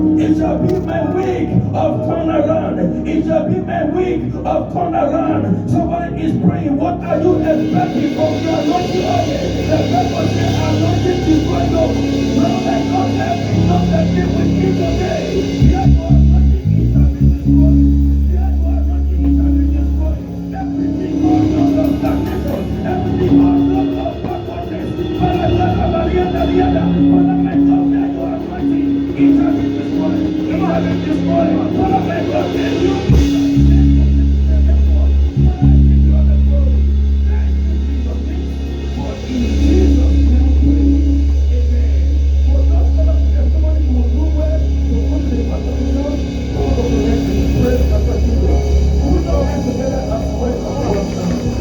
It shall be my week of turnaround. It shall be my week of turnaround. Somebody is praying. What are you expecting from your anointing oil? The Bible says anointing destroy yoke. Now let God help me not that they will eat today. Here you are, anointing is shall be destroyed. Here you are, anointing is shall be destroyed. Everything on your stagnation, everything on your backwardness. Father, my God, here you are, anointing. It shall be destroyed. It shall be destroyed. Father, my God, thank you. Father, I give you all the glory. Thank you, Jesus. For in Jesus' name we pray. Amen. For those kind of testimony, you will do well to go to the pastor John, go to the rest and pray with Pastor Jesus. Put our hands together and pray for ourselves.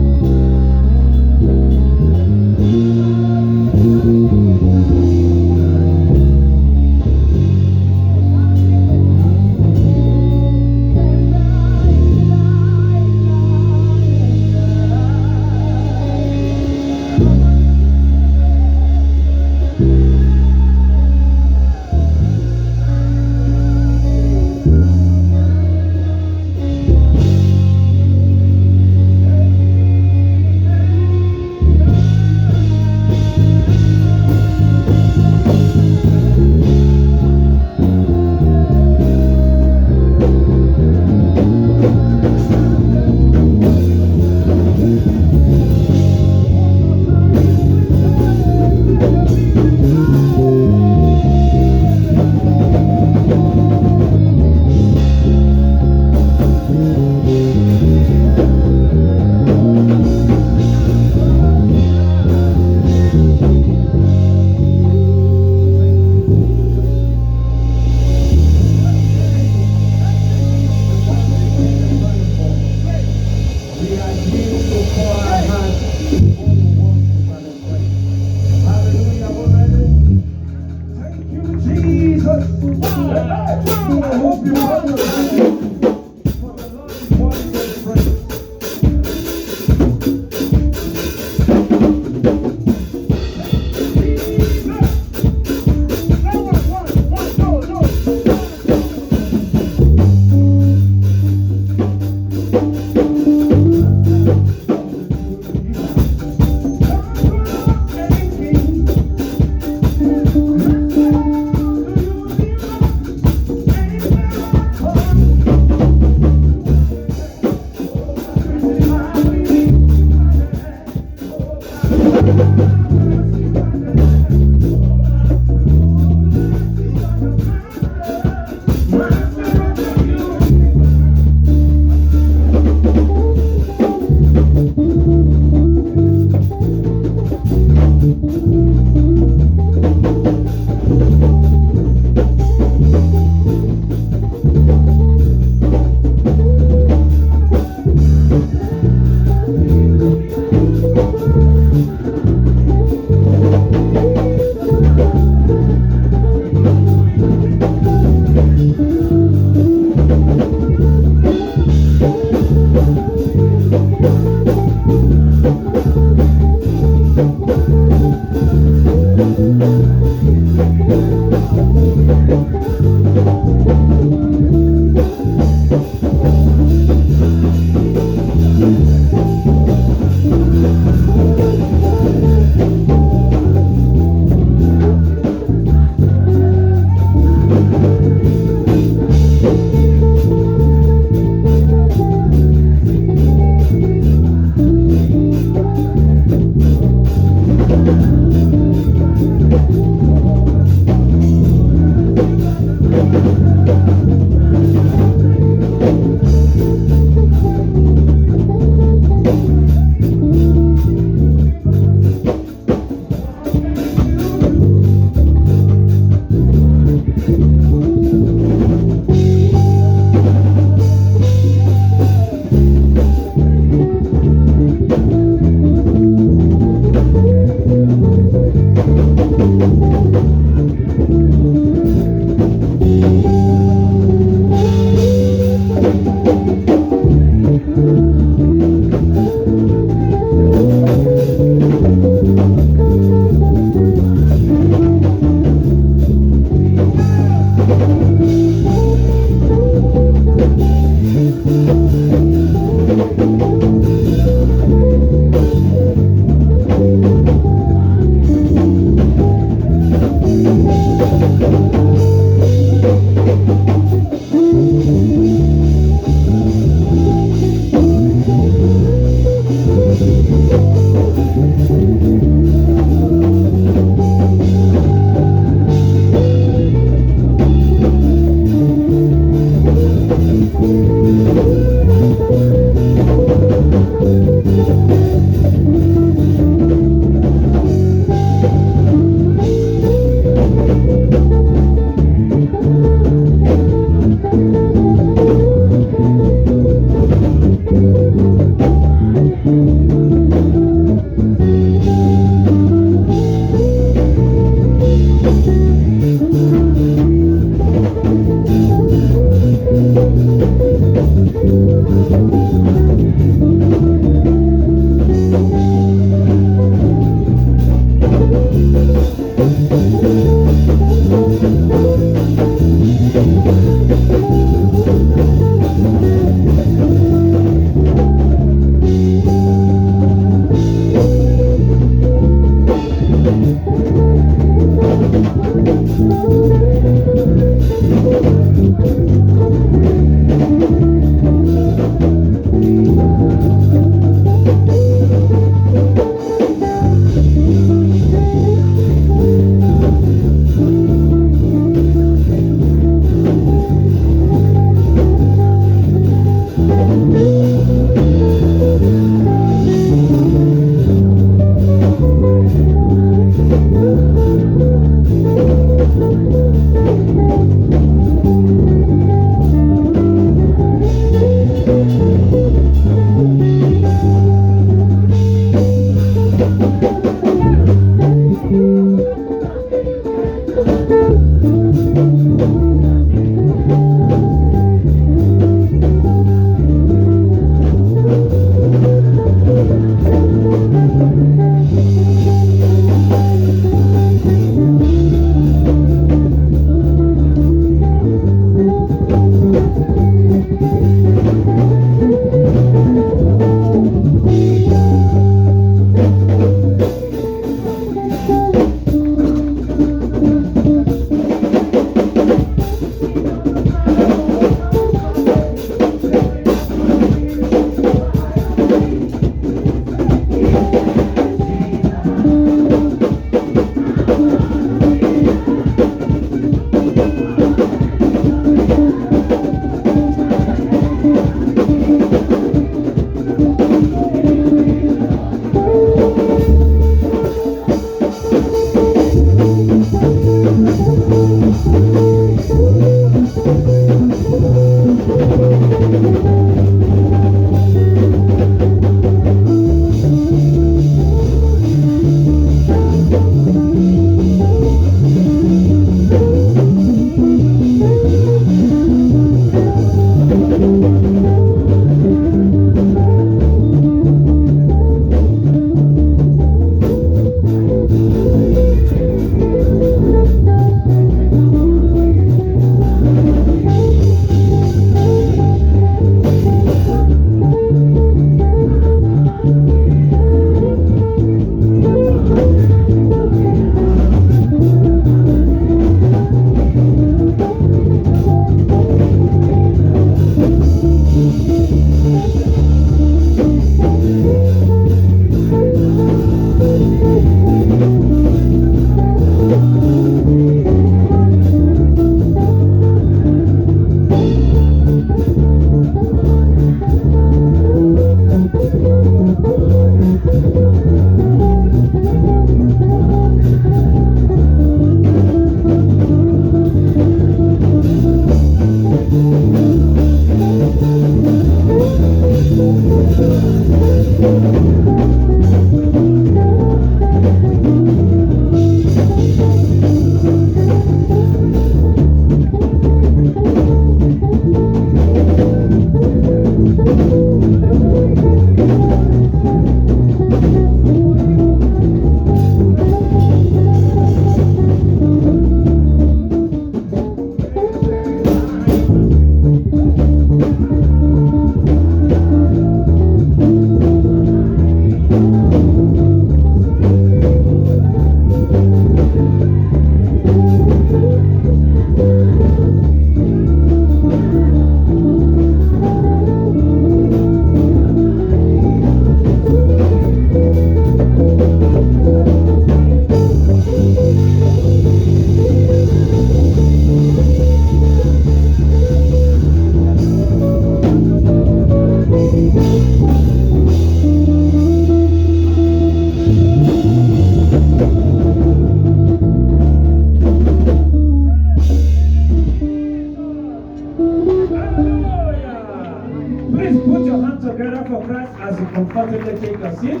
comfortably take your seat.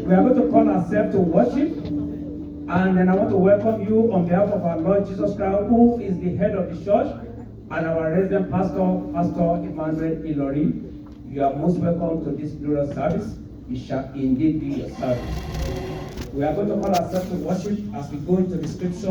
We are going to call ourselves to worship. And then I want to welcome you on behalf of our Lord Jesus Christ, who is the head of the church. and our resident pastor, Pastor Emmanuel Ilori. You are most welcome to this glorious service. It shall indeed be your service. We are going to call ourselves to worship as we go into the scripture.